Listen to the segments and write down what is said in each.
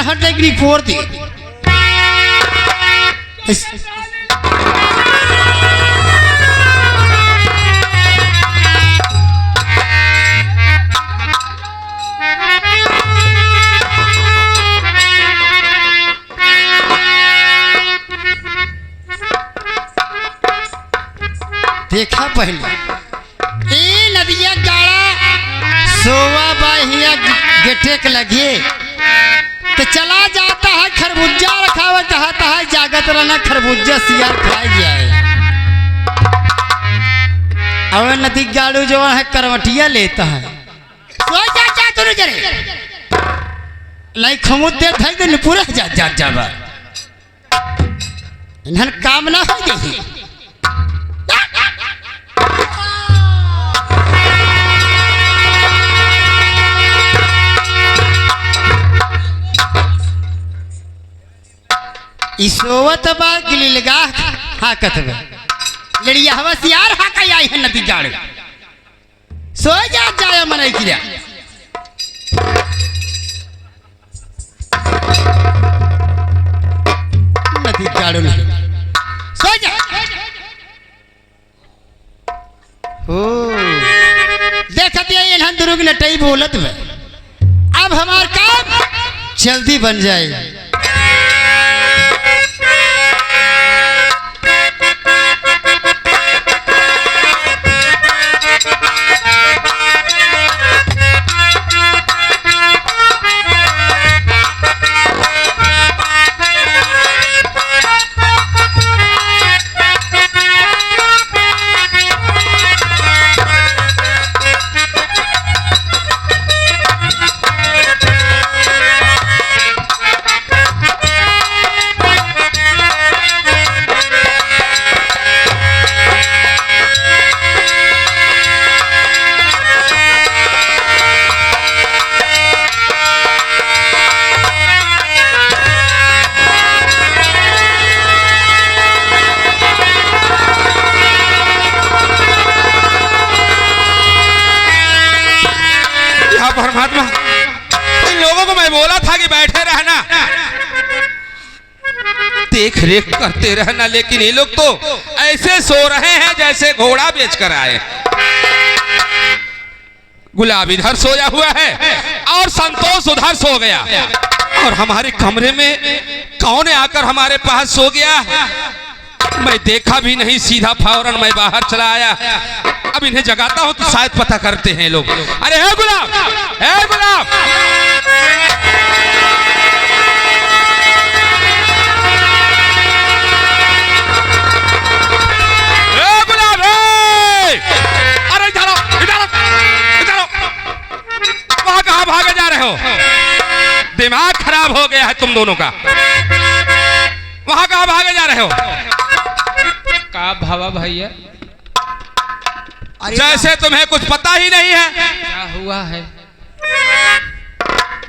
हट जाएगी फोड़ दी। देखा पहले ए नदिया गाड़ा सोवा बाहिया गेटे के लगे तो चला जाता है खरबूजा रखा हुआ चाहता है जागत रहना खरबूजा सियार खाए जाए। और नदी गाड़ू जो है करवटिया लेता है सो जा तुम जरे लाई खमुद दे धई दे पूरा जा जाबा इन्हन काम ना हो गई। इसोवत बा गिलिलगा हाकत बा लड़िया हवस यार हाका आई है नदी गाड़ सो जा जाए मनाई किया नदी गाड़ में सो जा। ओ देखत ये इन्हन दुरुग नटई बोलत बा अब हमार काम जल्दी बन जाए। परमात्मा इन लोगों को मैं बोला था कि बैठे रहना देख रेख करते रहना लेकिन ये लोग तो ऐसे सो रहे हैं जैसे घोड़ा बेच कर आए। गुलाब इधर सोया हुआ है और संतोष उधर सो गया और हमारे कमरे में कौन आकर हमारे पास सो गया मैं देखा भी नहीं सीधा फौरन मैं बाहर चला आया। अब इन्हें जगाता हूं तो शायद पता करते हैं लोग। अरे है गुलाब है गुलाब गुलाब अरे इधर आओ वहां कहां भागे जा रहे हो? दिमाग खराब हो गया है तुम दोनों का। वहां कहां भागे जा रहे हो? का भावा भैया जैसे तुम्हें कुछ पता ही नहीं है। क्या हुआ है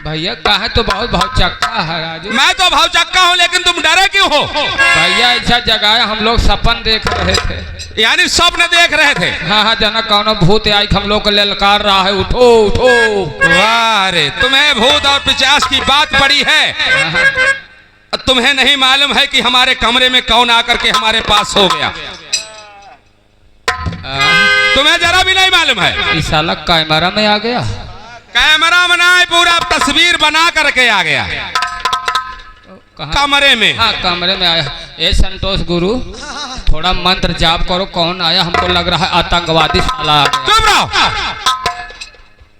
भैया? कहा तो बहुत भावचक्का है राजू। मैं तो भावचक्का हूँ लेकिन तुम डरे क्यों हो? भैया ऐसा जगह हम लोग सपन देख रहे थे। यानी स्वप्न देख रहे थे? हाँ हाँ जना कौन भूत आई हम लोग को ललकार रहा है उठो उठो। वाह रे तुम्हें भूत और पिशाच की बात पड़ी है। तुम्हें नहीं मालूम है कि हमारे कमरे में कौन आकर के हमारे पास सो गया? तुम्हें जरा भी नहीं मालूम है? इस साला कैमरा में आ गया। कैमरा बनाए पूरा तस्वीर बना करके आ गया कमरे में। हाँ कमरे में आया। ए संतोष गुरु थोड़ा मंत्र जाप करो। कौन आया? हमको लग रहा है आतंकवादी साला। चुप रहो।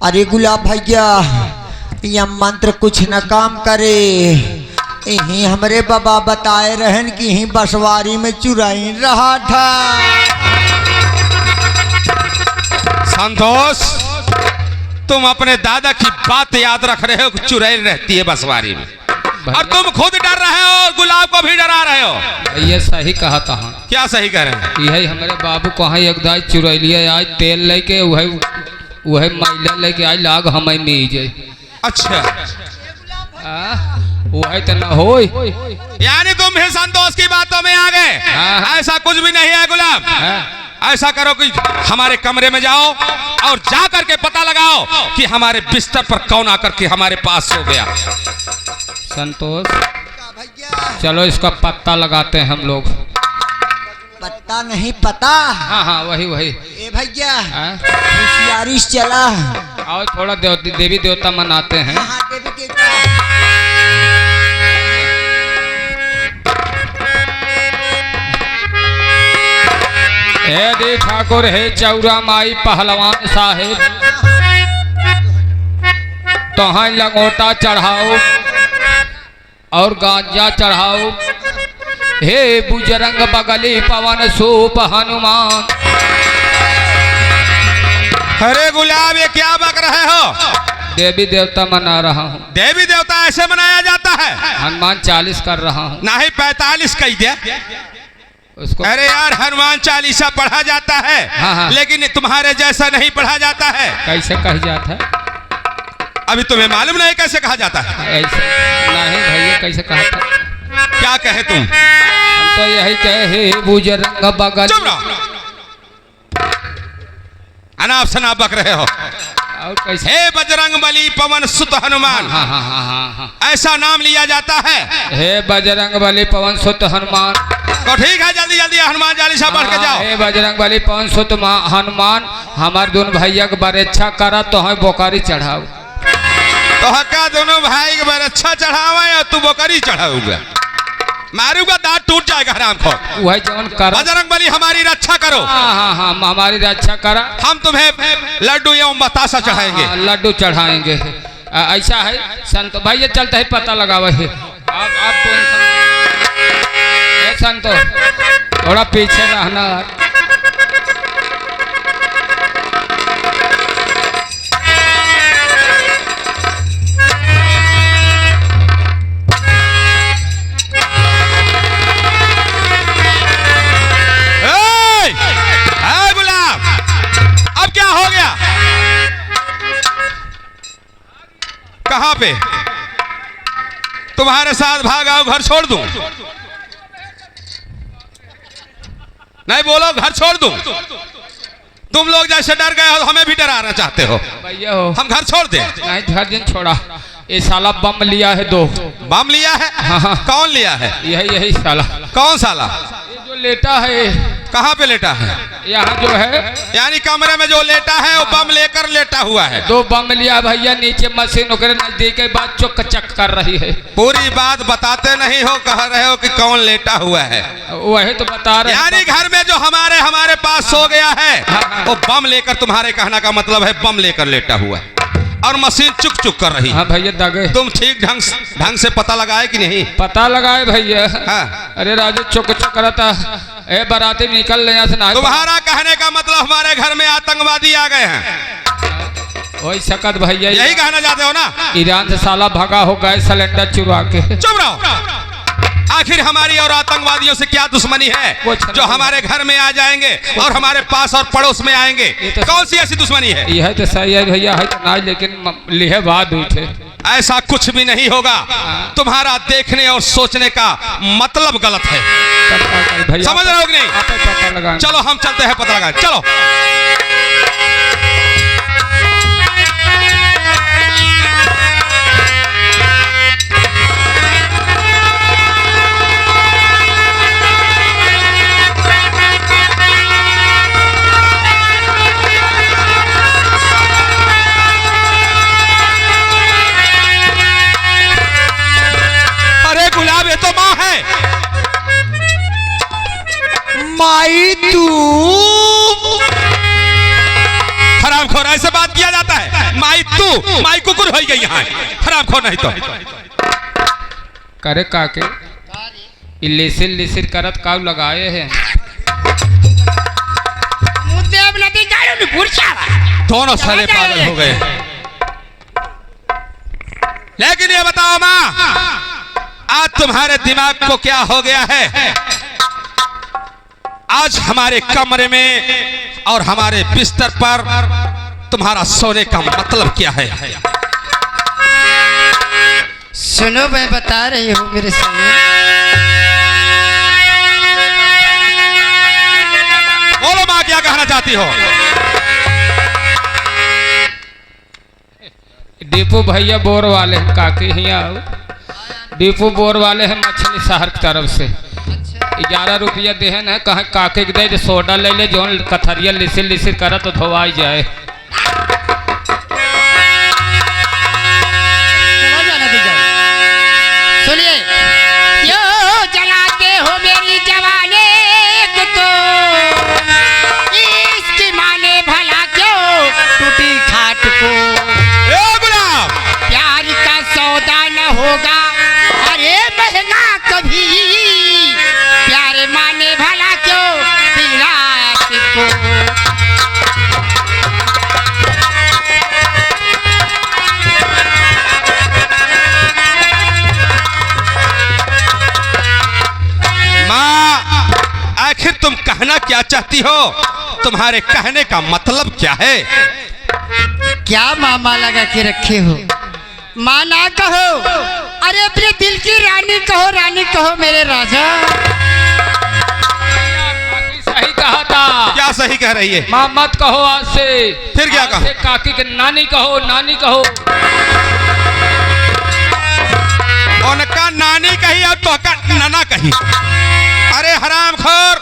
अरे गुलाब भैया यह मंत्र कुछ न काम करे। यही हमरे बाबा बताए रहन कि यही बसवारी में चुराई रहा था। संतोष तुम अपने दादा की बात याद रख रहे हो? चुड़ैल रहती है बसवारी में और तुम खुद डर रहे हो और गुलाब को भी डरा रहे हो। ये सही कहा था। क्या सही कह रहे हैं? यही हमारे बाबू को एक दाई चुरैलिया आज तेल लेके वही मैला लेके आई लाग हमें मीज। अच्छा वही तो न हो। यानी तुम भी संतोष की बातों में आ गए? ऐसा कुछ भी नहीं है गुलाब। ऐसा करो कि हमारे कमरे में जाओ और जा करके पता लगाओ कि हमारे बिस्तर पर कौन आकर के हमारे पास सो गया। संतोष का भैया चलो इसका पत्ता लगाते हैं हम लोग। पत्ता नहीं पता। हाँ हाँ वही वही। ए भैया हाँ? होशियारी से चला। और थोड़ा देवी देवता मनाते हैं। हाँ, देवी देवता। हे दे ठाकुर हे चौरा माई पहलवान साहेब, तोहाँ लंगोटा चढ़ाओ और गांजा चढ़ाओ। हे बुजरंग बगली पवन सूप हनुमान। अरे गुलाब ये क्या बक रहे हो? देवी देवता मना रहा हूँ। देवी देवता ऐसे मनाया जाता है? हनुमान 40 कर रहा हूँ। नहीं 45 कह दिया उसको। अरे यार हनुमान चालीसा पढ़ा जाता है। हाँ, हाँ। लेकिन तुम्हारे जैसा नहीं पढ़ा जाता है। कैसे कह जाता है? अभी तुम्हें मालूम नहीं कैसे कहा जाता है? ऐसे नहीं भैया, कैसे कहा था? क्या कहे तुम? हम तो यही कहे हे बुजरंग बगल। चुप रहो, अनाप शनाप बक रहे हो। और कैसे? हे बजरंग बली पवन सुत हनुमान, हाँ हाँ हाँ हाँ हाँ। ऐसा नाम लिया जाता है। हे बजरंग बली पवन सुत हनुमान। तो ठीक है, जल्दी जल्दी हनुमान चालीसा पढ़ के हाँ, जाओ। हे बजरंग बली पवन सुत हनुमान, हमार दोनों भैया के बरेच्छा करा तो हमें बोकारी चढ़ाओ। तो हक्का दोनों भाई के बार अच्छा चढ़ावा या तू बोकरी चढ़ाऊंगा? मारूंगा, दांत टूट जाएगा हराम खो। वही जवन करा। बजरंग बली हमारी रक्षा करो। हाँ हाँ हाँ हमारी रक्षा करा। हम तुम्हें लड्डू एवं बतासा चढ़ाएंगे। हाँ, लड्डू चढ़ाएंगे। ऐसा है संत भैया, चलते है पता लगावे है। आप संतो थोड़ा पीछे रहना। गुलाब अब क्या हो गया? कहां पे? तुम्हारे साथ भागाओ, घर छोड़ दूं? नहीं बोलो, घर छोड़ दूं? तुम लोग जैसे डर गए हो हमें भी डराना चाहते हो। भैया हो हम घर छोड़ दें? नहीं, घर दिन छोड़ा। ये साला बम लिया है 2। बम लिया है? हाँ हाँ। कौन लिया है? यही साला। कौन साला? ये जो लेटा है। कहाँ पे लेटा है? यहाँ जो है, यानी कमरे में जो लेटा है वो बम लेकर लेटा हुआ है। 2 बम लिया भैया, नीचे मशीन ओकरे नजदीक के बाद चुक चक कर रही है। पूरी बात बताते नहीं हो, कह रहे हो कि कौन लेटा हुआ है। वही तो बता रहे। यानी घर में जो हमारे पास सो गया है वो बम लेकर, तुम्हारे कहने का मतलब है बम लेकर लेटा हुआ है और मशीन चुक चुक कर रही है। हाँ भैया दगे। तुम ठीक ढंग से पता लगाए कि नहीं? पता लगाए भैया। हाँ। अरे राजू चुक चुक रहता। ए बराती निकल ले यहाँ से ना। तुम्हारा कहने का मतलब हमारे घर में आतंकवादी आ गए हैं, वही सकत भैया। यही कहना चाहते हो ना? ईरान से साला भगा हो गए सिलेंडर चुरा के। चुप रहो। आखिर हमारी और आतंकवादियों से क्या दुश्मनी है जो हमारे घर में आ जाएंगे और हमारे पास और पड़ोस में आएंगे? कौन सी ऐसी दुश्मनी है? यह तो सही है भैया, है तो ना, लेकिन लिहे बाद उठे। ऐसा कुछ भी नहीं होगा। तुम्हारा देखने और सोचने का मतलब गलत है। भैया समझ रहे हो कि नहीं? आप पता लगा। चलो हम चलते हैं, पता लगाए। चलो। गुलाब ये तो माँ है। माई तू हरामखोर, ऐसे बात किया जाता है? माई तू, माई कुकुर हो गई यहाँ। हरामखोर नहीं तो करे काके लिसिर लिसिर करत काव लगाए हैं। दोनों साले पागल हो गए। लेकिन ये बताओ माँ, आज तुम्हारे दिमाग को क्या हो गया है? आज हमारे कमरे में और हमारे बिस्तर पर तुम्हारा सोने का मतलब क्या है? सुनो, मैं बता रही हूँ मेरे सामने। बोलो माँ, क्या कहना चाहती हो? दीपू भैया बोर वाले काके ही आओ। दीपू बोर वाले हैं मछली शहर की तरफ से। 11 रुपया देहन है, कहा काके के दे सोडा ले ले जो कथरिया लिसिर लिसिर करा तो धोवाई जाए। सुनिए, यो जलाते हो मेरी जवानी को, इसकी माने भला क्यों टूटी खाट को। ए गुलाब, प्यार का सौदा न होगा अरे महंगा कभी, प्यार माने भला क्यों पीरात को। आखिर तुम कहना क्या चाहती हो? तुम्हारे कहने का मतलब क्या है? क्या मामा लगा के रखे हो? माँ ना कहो, अरे अपने दिल की रानी कहो, रानी कहो मेरे राजा। सही कहा था। क्या सही कह रही है? माँ मत कहो आज से। फिर क्या कहा? काकी के नानी कहो, नानी कहो। उनका नानी कही और तो का नाना कही। अरे हरामखोर,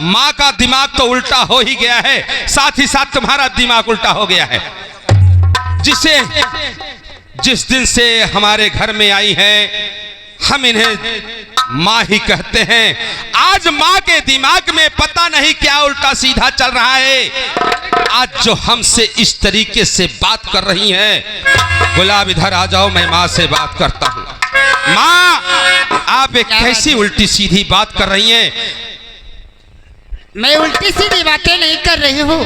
माँ का दिमाग तो उल्टा हो ही गया है, साथ ही साथ तुम्हारा दिमाग उल्टा हो गया है। जिस दिन से हमारे घर में आई है हम इन्हें माँ ही कहते हैं। आज माँ के दिमाग में पता नहीं क्या उल्टा सीधा चल रहा है। आज जो हमसे इस तरीके से बात कर रही हैं, गुलाब इधर आ जाओ, मैं माँ से बात करता हूँ। माँ, आप एक कैसी उल्टी सीधी बात कर रही हैं? मैं उल्टी सीधी बातें नहीं कर रही हूँ,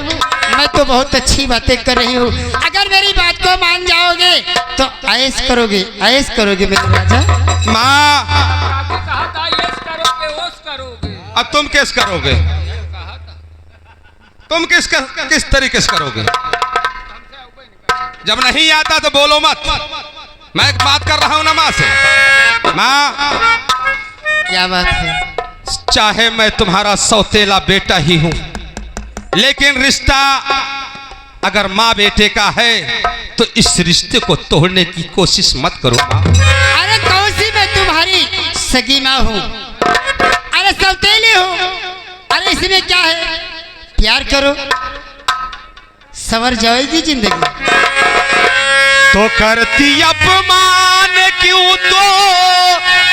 मैं तो बहुत अच्छी बातें कर रही हूँ। अगर मेरी बात को मान जाओगे तो ऐश करोगे, ऐश करोगे मेरे राजा। माँ, कहा था यस करोगे, ओस करोगे। अब तुम किस करोगे? तुम किस तरीके से करोगे? जब नहीं आता तो बोलो मत। मैं बात कर रहा हूं ना माँ से। माँ, क्या बात है? चाहे मैं तुम्हारा सौतेला बेटा ही हूं, लेकिन रिश्ता अगर माँ बेटे का है तो इस रिश्ते को तोड़ने की कोशिश मत करो माँ। अरे कौन सी मैं तुम्हारी सगी माँ हूँ? अरे सौतेली हूँ। अरे इसमें क्या है? प्यार करो, संवर जाएगी जिंदगी। तो करती अपमान क्यों तो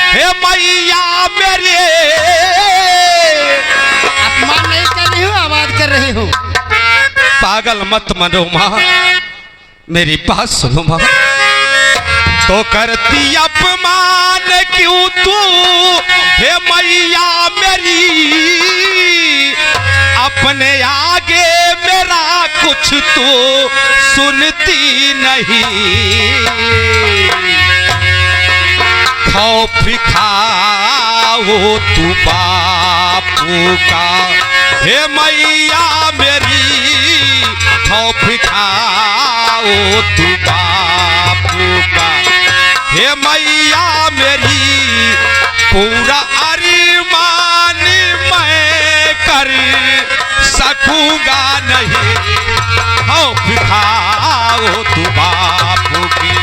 हे मैया मेरे। अपमान नहीं कर रही हूँ, आवाज कर रही हूँ। पागल मत मनो माँ, मेरी बात सुनो माँ। तो करती अपमान क्यों तू हे मैया मेरी, अपने आगे मेरा कुछ तो सुनती नहीं। खौफ खाओ तू बापू का हे मैया मेरी, खौफ खाओ तू बापू का हे मैया मेरी। पूरा अरमान मैं कर सकूंगा नहीं, खौफ खाओ तू बापू की।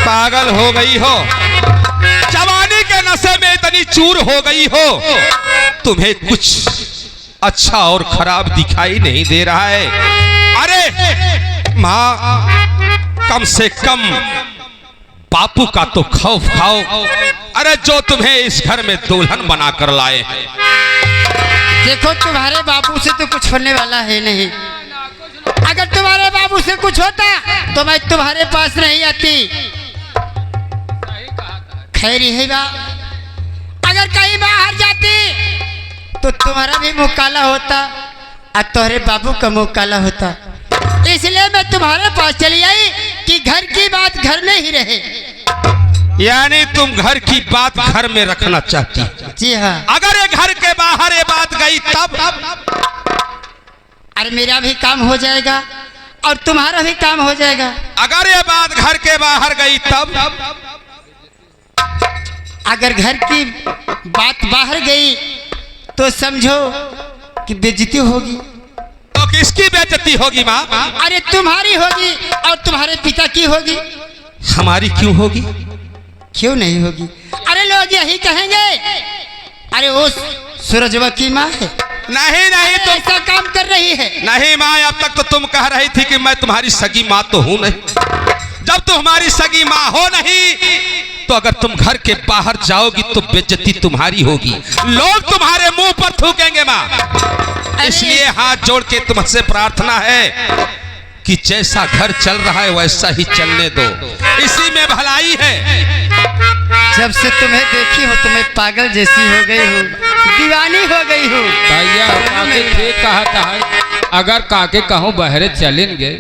पागल हो गई हो, जवानी के नशे में इतनी चूर हो गई हो, तुम्हें कुछ अच्छा और खराब दिखाई नहीं दे रहा है। अरे माँ, कम से कम बापू का तो खौफ खाओ। अरे जो तुम्हें इस घर में दुल्हन बना कर लाए हैं। देखो तुम्हारे बाबू से तो कुछ होने वाला है नहीं। अगर तुम्हारे बाबू से कुछ होता तो मैं तुम्हारे पास नहीं आती। खैर है बा, अगर कहीं बाहर जाती तो तुम्हारा भी मुँह काला होता और तुम्हारे बाबू का मुँह काला होता। इसलिए मैं तुम्हारे पास चली आई कि घर की बात घर में ही रहे। यानी तुम घर की बात घर में रखना चाहती? जी हाँ। अगर ये घर के बाहर ये बात गई तब? अरे मेरा भी काम हो जाएगा और तुम्हारा भी काम हो जाएगा। अगर ये बात घर के बाहर गई तब? अगर घर की बात बाहर गई तो समझो कि बेइज्जती होगी। तो किसकी बेइज्जती होगी माँ? अरे तुम्हारी होगी और तुम्हारे पिता की होगी। हमारी क्यों होगी? क्यों नहीं होगी? अरे लोग यही कहेंगे अरे वो सूरजवा की माँ है, नहीं नहीं तो तुम ऐसा काम कर रही है। नहीं माँ, अब तक तो तुम कह रही थी कि मैं तुम्हारी सगी माँ तो हूं नहीं। जब तुम हमारी सगी माँ हो नहीं तो अगर तुम घर के बाहर जाओगी तो बेइज्जती तुम्हारी होगी, लोग तुम्हारे मुंह पर थूकेंगे माँ। इसलिए हाथ जोड़ के तुमसे प्रार्थना है कि जैसा घर चल रहा है वैसा ही चलने दो, इसी में भलाई है। जब से तुम्हें देखी हो तुम्हें पागल जैसी हो गई हो, दीवानी हो गई हो। भैया काके ठीक कहता है, अगर काके कहूँ बहरे चलेंगे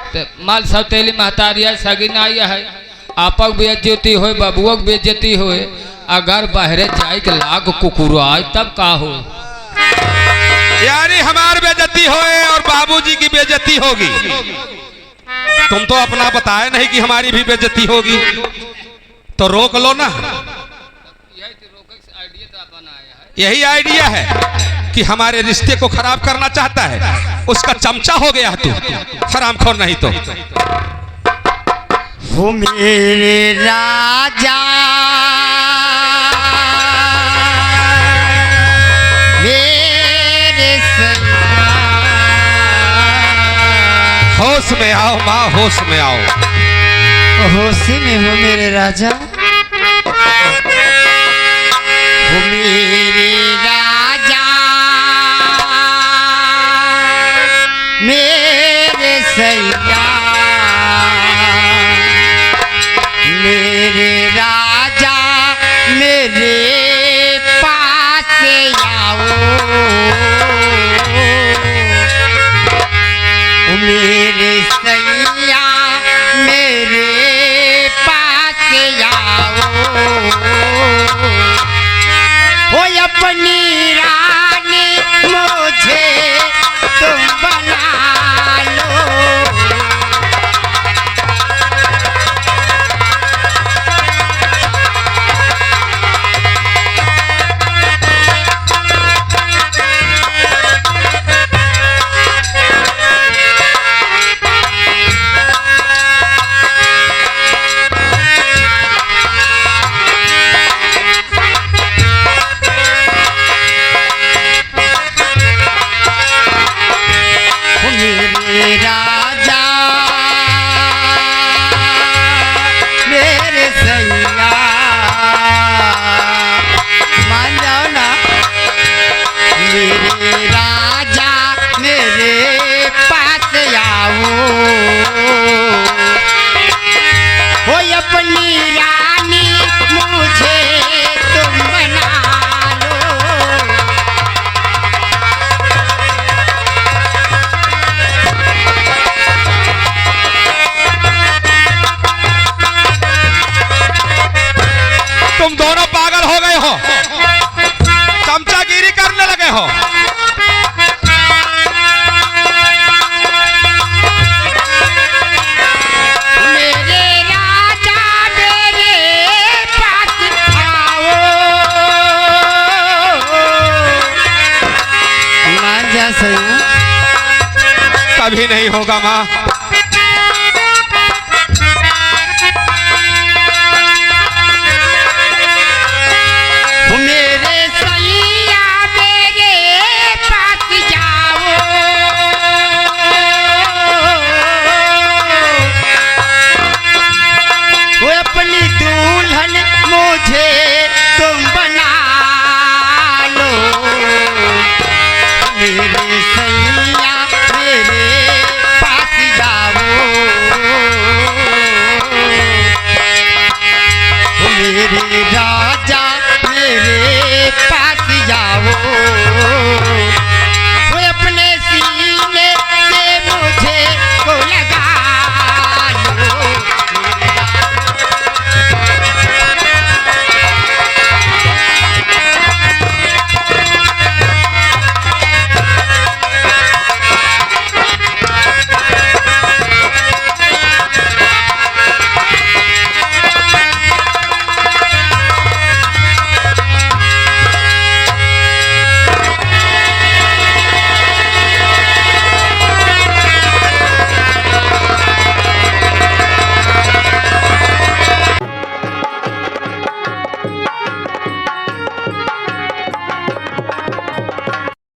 तो माल सब तेली महतारिया सगी नाइया है, आपक बेइज्जती होए बबुअक बेइज्जती होए, अगर बहरे जाए के लाग कुकुर आए तब का हो? यानी हमारी बेइज्जती होए और बाबूजी की बेइज्जती होगी। तुम तो अपना बताए नहीं कि हमारी भी बेइज्जती होगी, तो रोक लो ना। यही आइडिया है कि हमारे रिश्ते को खराब करना चाहता है, उसका चमचा हो गया तू, हरामखोर नहीं तो। हो मेरे राजा मेरे सैया, होश में आओ माँ, होश में आओ। होश में हो मेरे राजा, हो मेरे राजा मेरे सैया, मेरे राजा मेरे पास आओ, ओ मेरे सैया मेरे पास आओ, ओ अपनी रानी मुझे तुम बना लो। मेरे राजा मेरे सैया, मान जाओ ना, मेरे राजा मेरे पास आओ, हो अपनी रानी मुझे तुम बना लो। तुम दोनों पागल हो गए हो, चमचागिरी करने लगे हो। मेरे राजा मेरे पास आओ, मान जा सैया। कभी नहीं होगा माँ,